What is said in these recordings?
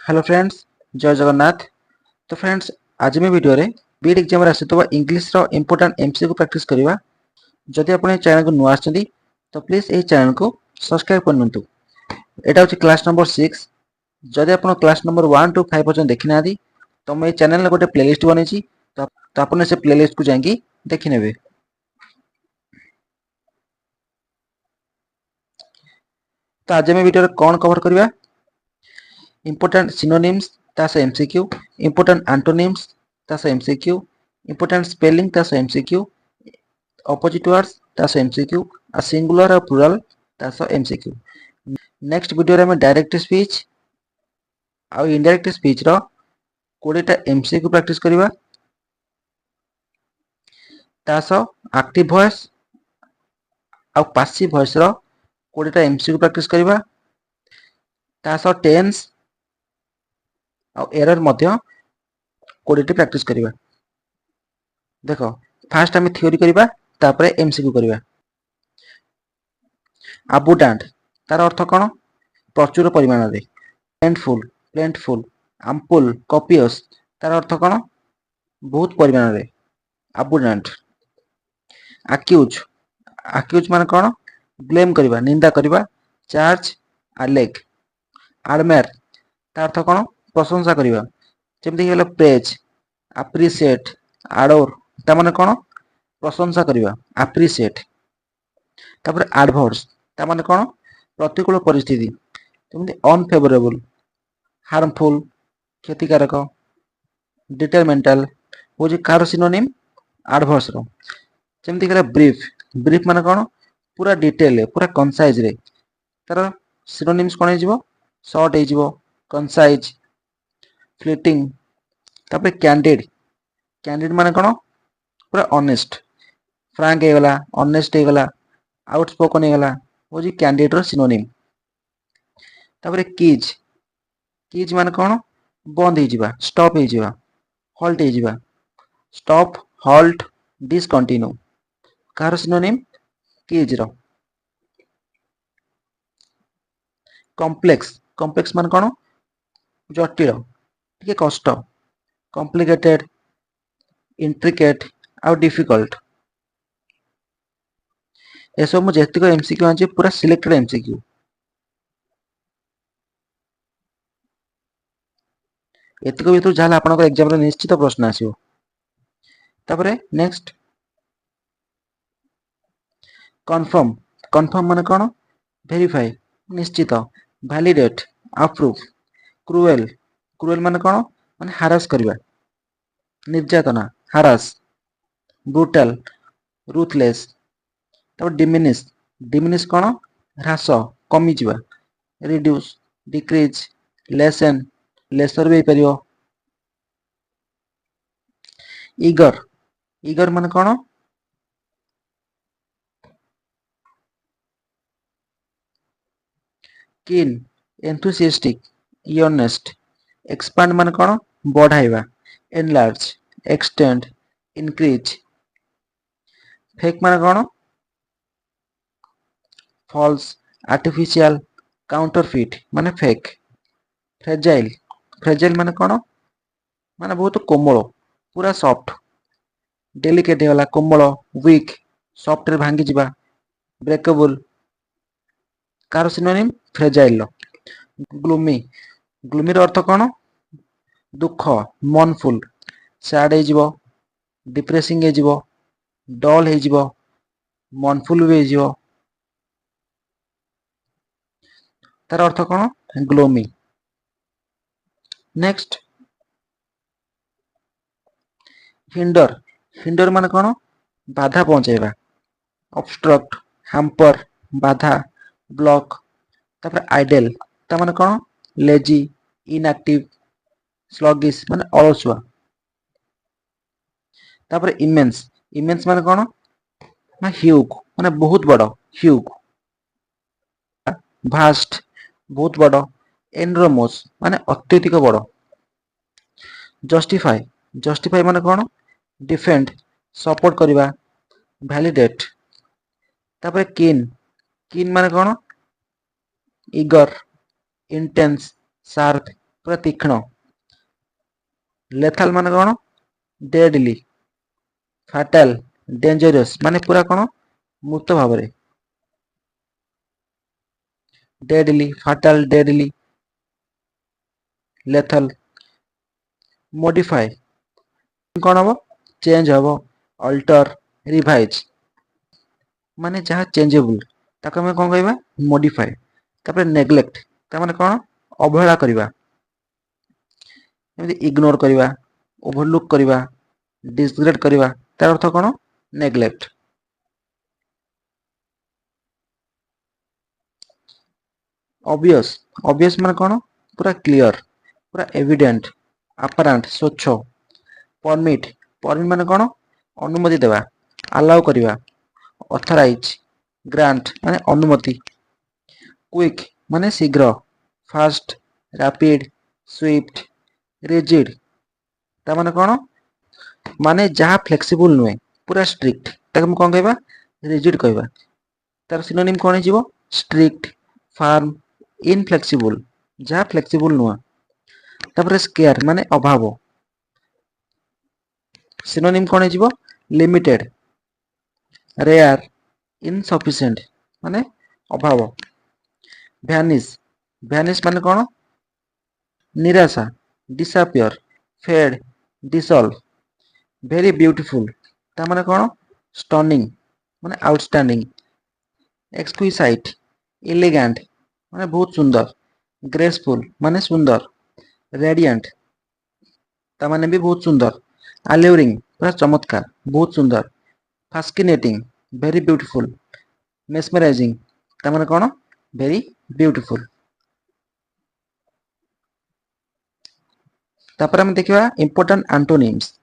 Hello friends, जय जगन्नाथ। तो friends, आज मैं वीडियो रे बीड एग्जाम रे आसुतबा इंग्लिश रो इंपोर्टेंट एमसीक्यू प्रैक्टिस करबा। जदि आपण ए चैनल को नुआ आछथि तो प्लीज ए चैनल को सब्सक्राइब करनतु। एटा होची क्लास नंबर 6। जदि आपण क्लास नंबर 1 टू 5 पर्यंत देखि नादी तो मैं चैनल रे गोटे प्लेलिस्ट बनेछि, तो आपण से प्लेलिस्ट को जांगी देखि नेबे। तो आज मैं वीडियो रे कोन कवर करबा, इंपोर्टेंट सिनोनिम्स तास एमसीक्यू, इंपोर्टेंट एंटोनिम्स तास एमसीक्यू, इंपोर्टेंट स्पेलिंग तास एमसीक्यू, ऑपोजिट वर्ड्स तास एमसीक्यू, आ सिंगुलर और प्लुरल तास एमसीक्यू। नेक्स्ट वीडियो रे मैं डायरेक्ट स्पीच आ इनडायरेक्ट स्पीच रो 20 टा एमसीक्यू प्रैक्टिस करबा। तास एक्टिव वॉइस आ पैसिव वॉइस रो 20 टा एमसीक्यू प्रैक्टिस करबा। तास tense आ error मध्य 20 T practice करबा। देखो, fast आम थ्योरी करबा, तापर एमसीक्यू करबा। अबुंडेंट तार अर्थ कौन? प्रचुर परिमाण रे। प्लेंटफुल, एम्पल, कॉपियस तार अर्थ कौन? बहुत परिमाण रे, अबुंडेंट। एक्यूज माने कौन? ब्लेम करबा, निंदा करबा। Charge, a leg. एडमायर तार अर्थ कौन? प्रशंसा करबा। जेमति गेलो प्रेज, अप्रिशिएट, एडोर ता माने कौन? प्रशंसा करबा, अप्रिशिएट। तापर एडवर्स ता माने कौन? प्रतिकूल परिस्थिति, जेमति अनफेवरेबल, हार्मफुल, क्षतिकारक। डिटरमेंटल होजी कार सिनोनिम एडवर्स रो। जेमति गेलो ब्रीफ माने कौन? पूरा डिटेल, पूरा कंसाइज रे। तार सिनोनिम्स कौन हो? शॉर्ट हो, कंसाइज, फ्लीटिंग। तापर कैंडिड माने कौन? पूरा ऑनेस्ट, फ्रैंक हो गला, ऑनेस्ट हो गला, आउटस्पोकन हो गला, वो जी कैंडिडेट रो सिनोनिम। तापर कीज माने कौन? बंद हो जिबा, स्टॉप हो जिबा, हॉल्ट हो जिबा। स्टॉप, हॉल्ट, डिसकंटिन्यू कार सिनोनिम कीज रो। कॉम्प्लेक्स माने कौन? जटिल, टिके कष्ट, कॉम्प्लिकेटेड, इंट्रिकेट आ डिफिकल्ट। ए सब मु जेतिक एमसीक्यू आछि पूरा सिलेक्टेड एमसीक्यू। एतिक भितर जहाँ आपनकर एग्जाम रे निश्चित प्रश्न आसीबो। तापरे नेक्स्ट कन्फर्म माने कौन? वेरीफाई, निश्चित, वैलिडेट, अप्रूव। क्रुएल माने कौन? माने हारास करबा, निर्यातना, हारास। Brutal, ruthless. तब डिमिनिश कौन? ह्रास, कमी जिबा। रिड्यूस, डिक्रीज, लेसन, लेसर भी परियो। ईगर माने कौन? कीन, एंथुसियास्टिक, अर्नेस्ट। एक्सपांड माने कौन? बढ़ाइबा, एनलार्ज, एक्सटेंड, इंक्रीज। फेक माने कौन? फॉल्स, आर्टिफिशियल, काउंटरफिट माने फेक। फ्रेजाइल माने कौन? माने बहुत कोमल, पूरा सॉफ्ट। डेलिकेट होला, कोमल, वीक, सॉफ्ट रे भांगी जिबा, ब्रेकेबल कार सिनोनिम फ्रेजाइल। ग्लूमी रो अर्थ कौन? दुख, मनफुल, सैड हो जिवो, डिप्रेसिंग हो जिवो, डल हो जिवो, मनफुल भी हो जिवो। तार अर्थ कौन? ग्लोमी। नेक्स्ट हिंडर माने कौन? बाधा पहुंचाइबा, ऑब्स्ट्रक्ट, हैम्पर, बाधा, ब्लॉक। तापर आइडल ता माने कौन? लेजी, इनएक्टिव, स्लगिश माने अलसुआ। तापर इमेंस माने कौन? ना ह्यूज माने बहुत बड़, ह्यूज। भास्ट, बहुत बड़। एनरोमोस माने अत्यधिक बड़। जस्टिफाई माने कौन? डिफेंड, सपोर्ट करबा, वैलिडेट। तापर कीन माने कौन? ईगर, इंटेंस, शार्प, पूरा तीक्ष्ण। लेथाल माने कौन डेडली। फाटाल डेंजरस माने पूरा कौन मृत भाव में। Deadly fatal deadly lethal. Modify कौन हम चेंज हम अल्टर रिवाइज माने जहाँ चेंजेबल ताको हमें कौन कहबा मॉडिफाई। तापर नेग्लेक्ट ता माने कौन अवहेला करवा एमती इग्नोर करवा ओवरलुक करवा डिसग्रेड करवा तार अर्थ कौन नेग्लेक्ट। ऑब्वियस ऑब्वियस माने कौन पूरा क्लियर पूरा एविडेंट अपरेंट स्वच्छ। परमिट परमिट माने कौन अनुमति देवा अलाउ करवा। ऑथराइज ग्रांट माने अनुमति। क्विक माने शीघ्र फास्ट रैपिड स्विफ्ट रिजिड ता माने कौन माने जहाँ फ्लेक्सिबल नुहे पूरा स्ट्रिक्ट ताके हम कौन कहबा रिजिड कहबा। तार सिनोनिम कौन हो स्ट्रिक्ट फार्म इनफ्लेक्सिबल जहाँ फ्लेक्सिबल नुह। तापर स्केयर माने अभाव सिनोनिम कौन हो लिमिटेड रेयर इनसफिशिएंट माने अभाव। भ्यानिश भ्यानिश माने कौन निराशा disappear fade dissolve. Very beautiful ता माने कौन स्टनिंग माने आउटस्टैंडिंग। एक्सक्विसाइट एलिगेंट माने बहुत सुंदर। ग्रेसफुल माने सुंदर। रेडिएंट ता माने भी बहुत सुंदर। अल्यूरिंग पूरा चमत्कार बहुत सुंदर। फास्किनेटिंग वेरी ब्यूटीफुल। मेस्मराइजिंग ता माने कौन वेरी ब्यूटीफुल। तापर हम देखिबा इंपोर्टेंट एंटोनिम्स।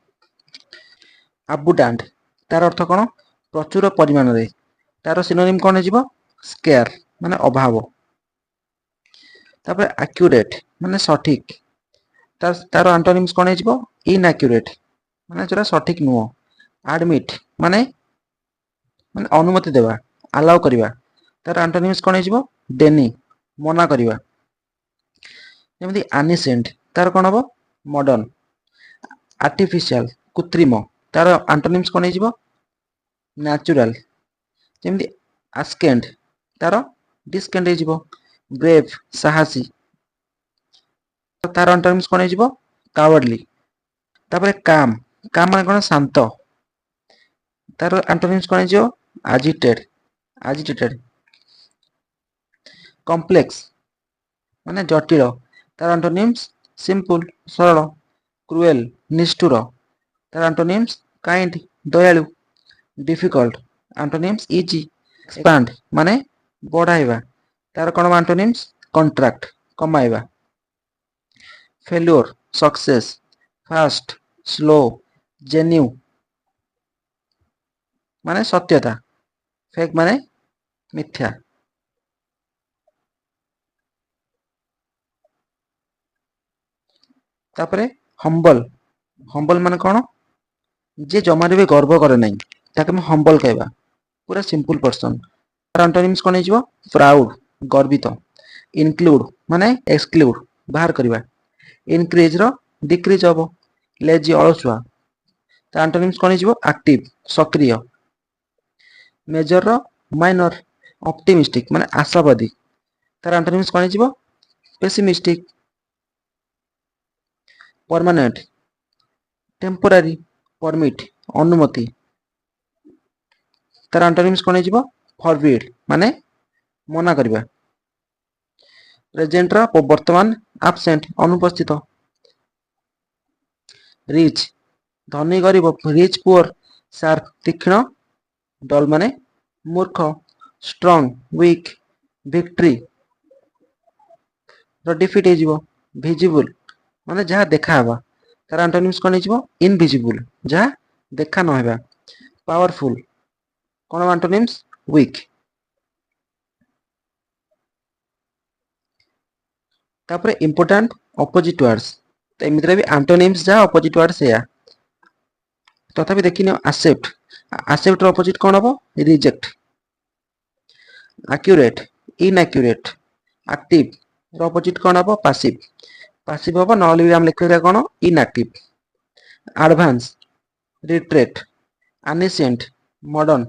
अबुंडेंट तार अर्थ कौन प्रचुर परिमाण रे तार सिनोनिम कौन हो स्केयर माने अभाव। तापर एक्यूरेट माने सठिक तार एंटोनिम्स कौन हो इनएक्यूरेट माने जोरा सठिक नुह। एडमिट माने माने अनुमति देवा अलाउ करवा तार एंटोनिम्स कौन हो डेनी मना करवा। जेमती एनिसेंट तार कौन हम मॉडर्न। आर्टिफिशियल कृत्रिम तार एंटोनिम्स कौन हो नेचुरल। जेमती आस्केंड तार डिस्केंड हो। ब्रेव साहसी तार एंटोनिम्स कौन हो कावर्डली। तापर काम काम माने कौन शांत तार एंटोनिम्स कौन हो एजिटेड एजिटेटेड। कॉम्प्लेक्स माने जटिल तार एंटोनिम्स सिंपल सरल। क्रुएल निष्ठुर तार एंटोनिम्स काइंड दयालु। Difficult antonyms easy. एक्सपांड माने बढ़ाइबा तार कौन एंटोनिम्स कॉन्ट्रैक्ट कमाइबा। Failure success fast slow genuine माने सत्यता। फेक माने मिथ्या। तापरे हम्बल हम्बल माने कौन जे जमारे भी गर्व करे नहीं ताके हम हम्बल कहबा पूरा सिंपल पर्सन। तार एंटोनिम्स कौन हो प्राउड गर्वित। इनक्लूड माने एक्सक्लूड बाहर करवा। इनक्रीज रो डिक्रीज हम। लेजी अलसुआ तार एंटोनिम्स कौन हो एक्टिव सक्रिय। मेजर रो माइनर ऑप्टिमिस्टिक माने आशावादी तार एंटोनिम्स कौन हो पेसिमिस्टिक। परमानेंट टेम्पोरारी परमिट अनुमति तार एंटोनिम्स कौन हो फॉरबिड माने मना करवा। प्रेजेंट रो वर्तमान एब्सेंट अनुपस्थित। रिच धनी गरीब रिच पुअर शार्प तीक्ष्ण डल माने मूर्ख। स्ट्रांग वीक विक्ट्री डिफिट हो। विजिबल माने जहाँ देखा हवा तार एंटोनिम्स कौन हो इनविजिबल जहाँ देखा न हेबा। पावरफुल कौन एंटोनिम्स वीक। तापर इंपोर्टेंट ऑपोजिट वर्ड्स तो एमित्रे भी एंटोनिम्स जहाँ ऑपोजिट वर्ड्स या तथापि देखिनियो एक्सेप्ट एक्सेप्ट रो ऑपोजिट कौन हम रिजेक्ट। एक्यूरेट इनएक्यूरेट एक्टिव रो ऑपोजिट कौन हम पैसिव पासिव हम ना हम लिखा कौन inactive advance retreat ancient modern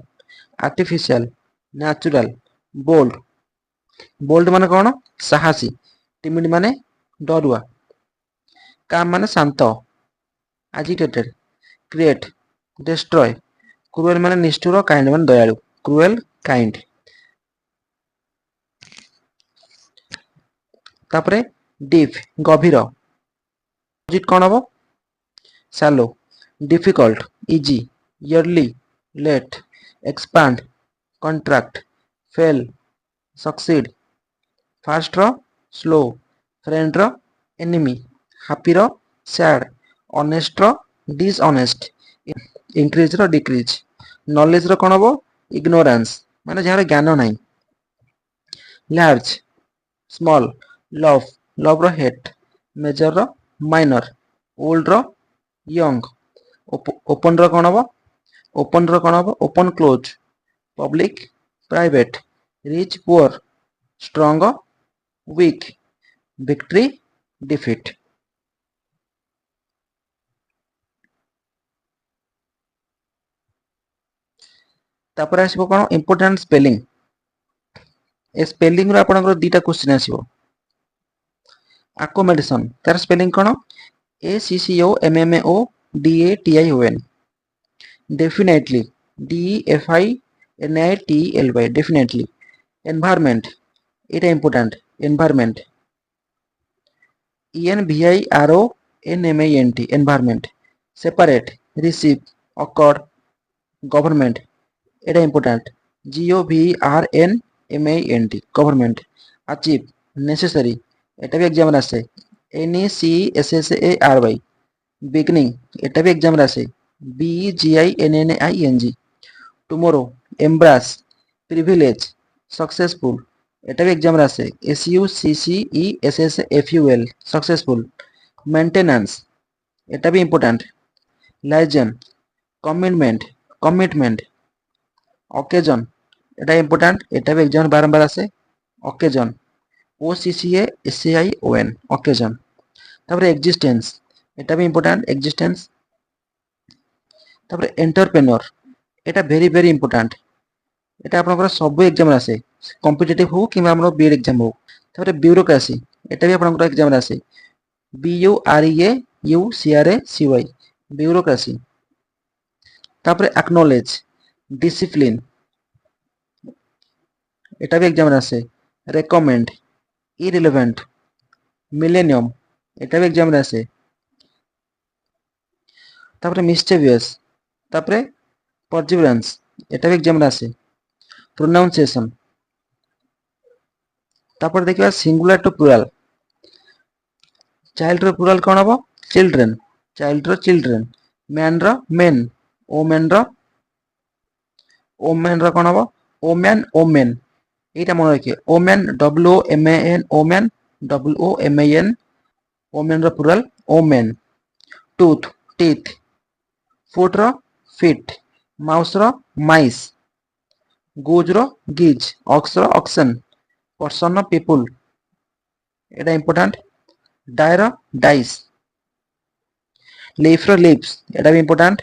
artificial natural bold bold माने कौन साहसी टिमिड माने डरुआ काम माने शांत एजिटेटेड क्रिएट डिस्ट्रॉय क्रुएल माने निष्ठुर काइंड माने दयालु क्रुएल काइंड तापरे डीप गभीर अपोजिट कौन हम shallow difficult easy early late expand contract fail succeed fast रो स्लो फ्रेंड रो एनिमी हैप्पी रो सैड ऑनेस्ट रो डिसऑनेस्ट इंक्रीज रो डिक्रीज नॉलेज रो कौन हम इग्नोरेंस माने जार ज्ञान नहीं लार्ज स्मॉल लव लव रो हेट मेजर रो माइनर ओल्ड रो यंग ओपन रो कौन हम ओपन रो कौन हम open close public private rich poor strong weak victory defeat तापर आसीबो कोन इंपोर्टेंट स्पेलिंग ए स्पेलिंग रो आपनकर दुटा क्वेश्चन आसीबो अकोमोडेशन तार स्पेलिंग कोन A C C O M M O D A T I O N definitely D F I N I T L Y definitely environment एटा important environment E N V I R O N M I N T environment separate receive accord government एटा important G O V are N M I N T government achieve necessary एटा भी exam आसे N E C S S A R Y beginning एटा भी exam आसे B G I N N I N G tomorrow embarrass privilege successful एटा भी exam आसे S U C C E S S F U L successful maintenance एटा भी important liaison commitment commitment occasion एटा important एटा भी exam बारंबार आसे occasion O C C A S A I O N occasion तापर existence एटा भी इंपोर्टेंट एक्जिस्टेंस तापर एंटरप्रेन्योर एटा वेरी वेरी इंपोर्टेंट एटा आपनकर सब एग्जाम आसे कॉम्पिटिटिव हो कि हमरो बीएड एग्जाम हो तापर ब्यूरोक्रेसी एटा भी आपनकर एग्जाम आसे B U R E A U C R A C Y bureaucracy तापर एक्नॉलेज डिसिप्लिन एटा भी एग्जाम आसे रेकमेंड इरिलेवेंट मिलेनियम एटा भी एग्जाम आसे तापर मिस्चेवियस तापर परसिवरेंस एटा भी एग्जाम आसे प्रोनाउंसिएशन तापर देखिबा सिंगुलर टू प्लुरल चाइल्ड रो प्लुरल कोन हबो चिल्ड्रन चाइल्ड रो चिल्ड्रन मैन रो मेन वोमेन रो कोन हबो वोमेन वोमेन एटा मन रखिए woman W O M A N woman W O M A N woman रो plural women tooth teeth foot रो फीट माउस रो माइस गुज रो गिज ऑक्स रो ऑक्सन पर्सन रो पीपल एटा इंपोर्टेंट डाई रो डाइस लीफ रो leaves एटा भी इंपोर्टेंट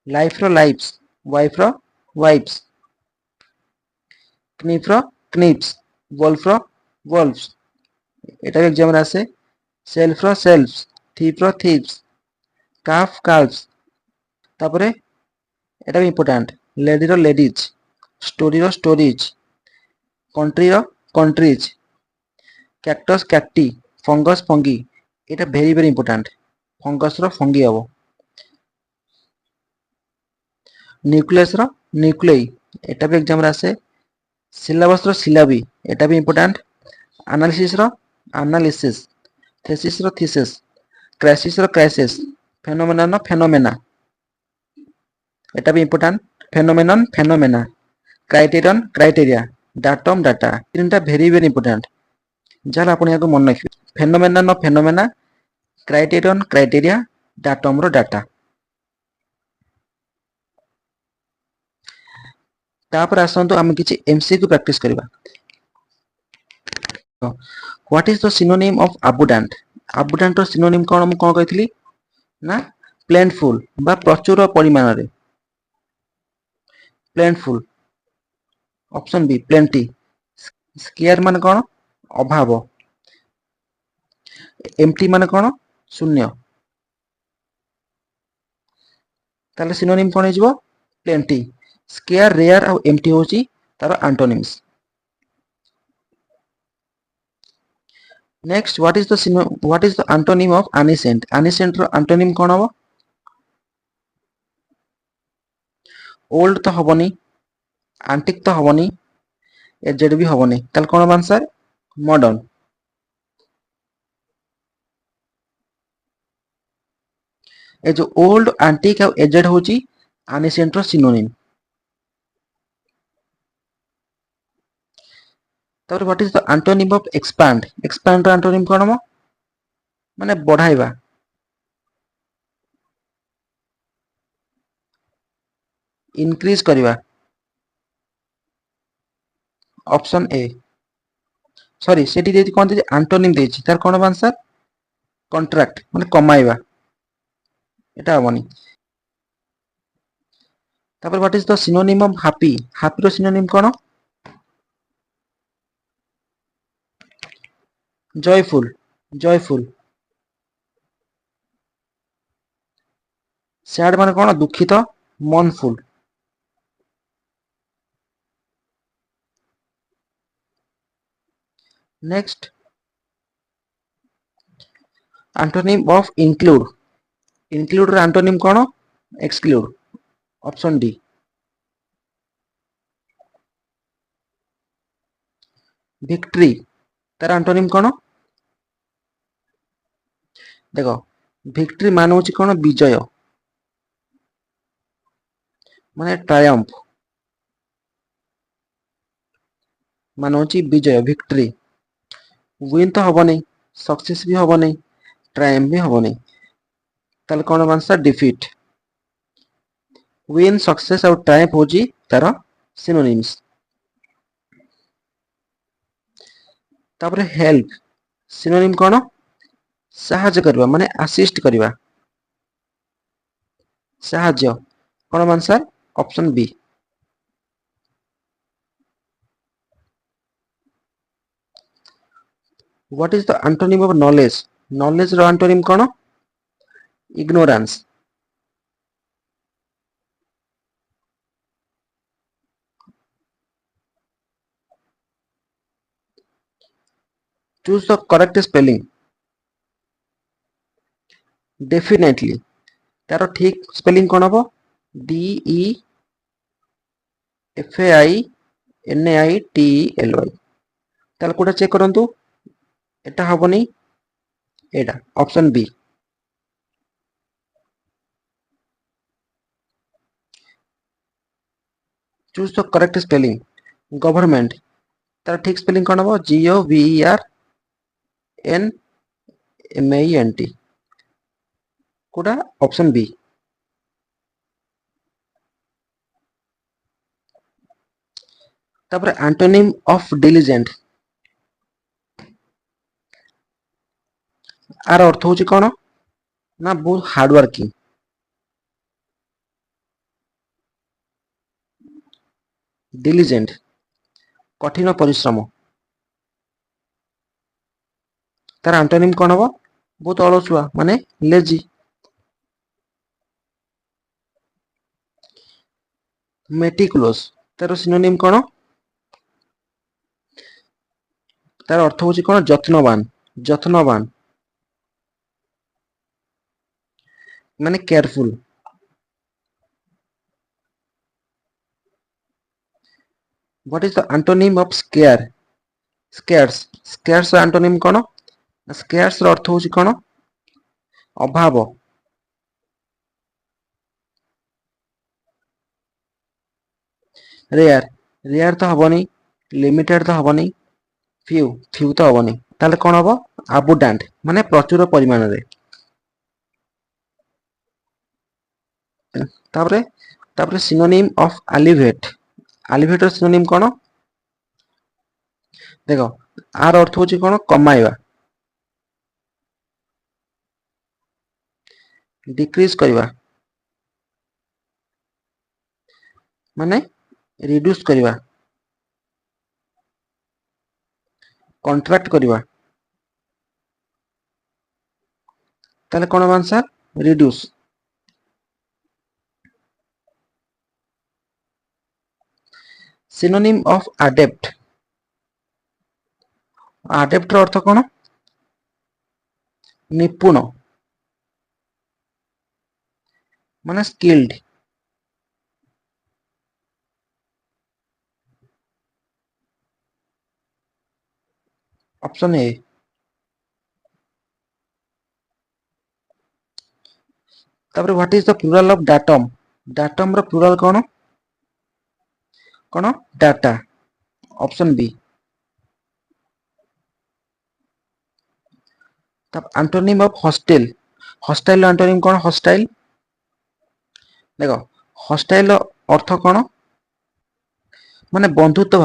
लाइफ रो लाइव्स वाइफ रो वाइफ्स knife रो knives wolf रो wolves एटा भी एग्जाम आसे सेल्फ रो सेल्फ्स thief रो thieves calf calves तापरे एटा भी इंपोर्टेंट लेडी रो लेडीज स्टोरी रो स्टोरीज कंट्री रो countries cactus cacti fungus fungi एटा वेरी वेरी इंपोर्टेंट फंगस रो फंगी हबो न्यूक्लियस रो न्यूक्लियई एटा भी एग्जाम आसे सिलेबस रो सिलाबी एटा भी इंपोर्टेंट एनालिसिस रो एनालिसिस थीसिस रो थीसिस क्राइसिस रो क्राइसिस फेनोमेनन रो फेनोमेना एटा भी important phenomenon phenomena criterion criteria datum data तीनटा वेरी वेरी इंपोर्टेंट जहाँ आपण याको मन रखिबे फेनोमेनन रो फेनोमेना क्राइटेरियन क्राइटेरिया डाटम रो डाटा तापर आसंतु हम किछि एमसीक्यू प्रैक्टिस करबा what is the synonym of abundant abundant ର ସିନୋନିମ୍ କଣ ମୁଁ କଣ କହିଥିଲି ନା ପ୍ଲେଣ୍ଟଫୁल ବା ପ୍ରଚୁର ପରିମାଣରେ ପ୍ଲେଣ୍ଟଫୁल ऑप्शन बी प्लेंटी स्केयर माने कौन अभाव एम्प्टी माने कौन शून्य ताले सिनोनिम कौन हो प्लेंटी स्केयर रेयर और एम्प्टी होची तार antonyms next what is the antonym of ancient रो एंटोनिम कौन हो ओल्ड तो हबनी एंटिक तो हबनी एजेड भी हबनी ताले कौन आंसर मॉडर्न ए जो ओल्ड एंटिक और एजेड होची एनिसेंट रो सिनोनिम तापर what is the antonym of expand रो एंटोनिम कौन हो माने बढ़ाइबा इंक्रीज करिबा ऑप्शन ए सॉरी सेठी देती कोन दे एंटोनिम देची तार कोन आंसर कॉन्ट्रैक्ट माने कमाइबा एटा हबनी तापर what is the synonym of happy रो सिनोनिम कोन जॉयफुल सैड माने कोन दुखित mournful next antonym of include रो एंटोनिम कोन एक्सक्लूड ऑप्शन डी विक्ट्री तार एंटोनिम कोन देखो विक्ट्री मान होची कोन विजय माने ट्रायम्फ मान होची विजय विक्ट्री विन तो हबो नहीं सक्सेस भी हबो नहीं ट्रायम्फ भी हबो नहीं ताले कोन आंसर डिफीट विन सक्सेस और ट्रायम्फ होची तार सिनोनिम्स तापर हेल्प सिनोनिम कोन साहाय्य करबा माने असिस्ट करबा साहाय्य कोन answer option B what is the antonym of knowledge रो एंटोनिम कोन ignorance choose the correct spelling definitely तार ठीक स्पेलिंग कोन हबो D E F A I N A I T L Y ताले कोटा चेक करंतु एटा हबोनी एटा option B choose the correct spelling government तार ठीक स्पेलिंग कोन हबो G O V E R N M A N T कोटा ऑप्शन बी तापर एंटोनिम ऑफ डिलिजेंट आर अर्थ होची कोन ना बहुत हार्ड वर्किंग डिलिजेंट कठिन परिश्रम तार एंटोनिम कोन हबो बहुत अलसुआ माने लेजी मेटिकुलस तार सिनोनिम कोन तार अर्थ होची कोन जत्नवान माने careful what is the antonym of scarce रो एंटोनिम कोन स्केर्स रो अर्थ होची कोन अभाव रेयर तो हबनी लिमिटेड तो हबनी फ्यू तो हबनी ताले कोन हबो अबुंडेंट माने प्रचुर परिमाण रे तापरे सिनोनिम ऑफ एलिवेट रो सिनोनिम कोन देखो आर अर्थ होची कोन कमाइबा डिक्रीज करवा माने रिड्यूस करवा कॉन्ट्रैक्ट करवा ताले कोन answer reduce synonym of adept adept रो अर्थ कोन निपुण माने स्किल्ड ऑप्शन ए तापर what is the plural of datum datum रो प्लूरल कोन कोन डाटा ऑप्शन बी तब antonym of hostile hostile antonym कोन हॉस्टाइल देखो हॉस्टाइल अर्थ कोन माने बंधुत्व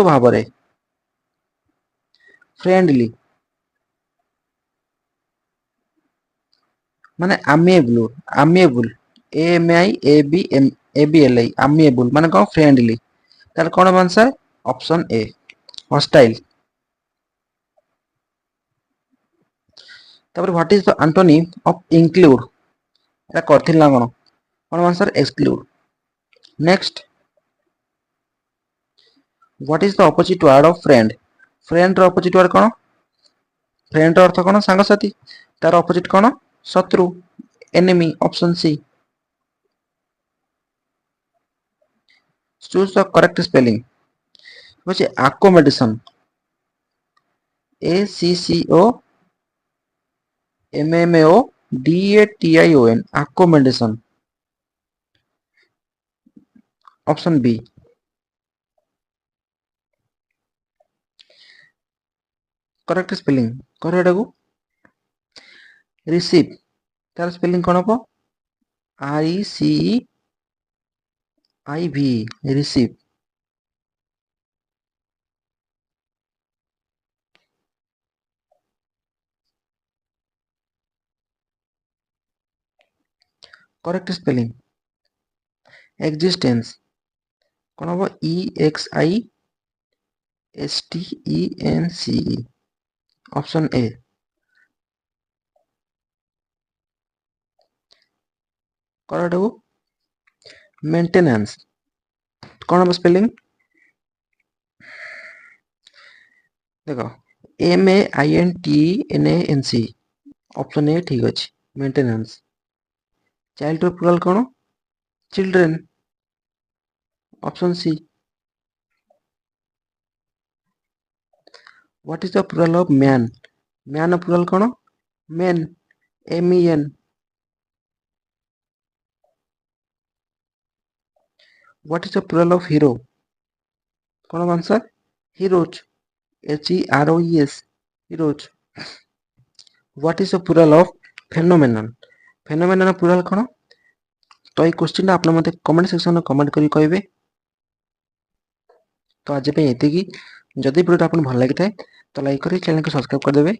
भाव रे फ्रेंडली माने amiable M I A B L I amiable माने कोन फ्रेंडली तार कोन आंसर ऑप्शन ए हॉस्टाइल तापर what is the antonym of include एटा करथिल ना कोन कोन answer exclude next what is the opposite word of friend friend रो ऑपोजिट वर्ड कोन फ्रेंड रो अर्थ कोन संग साथी तार ऑपोजिट कोन शत्रु enemy option C choose the correct spelling होचे accommodation A C C O M M O D A T I O N accommodation option B correct spelling करो एटा को रिसीव तार स्पेलिंग कोन हो आर ई सी आई भी receive correct spelling existence कौन हम E X I S T E N C option A correct हो maintenance कौन हम स्पेलिंग देखो M A I N T N A N C option A ठीक अच्छे मेंटेनेंस चाइल्ड प्लूरल कौन children option C what is the plural of man man plural कौन men M E N what is the plural of hero कौन answer heroes H E R O E S heroes what is the plural of phenomenon phenomenon plural कौन तो ये question आप मत comment section में comment करी कहबे तो आज पे एतिकी जदि वीडियो आपन भल लगी थाए तो लाइक करी चैनल को सब्सक्राइब कर देबे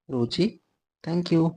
रोची थैंक यू।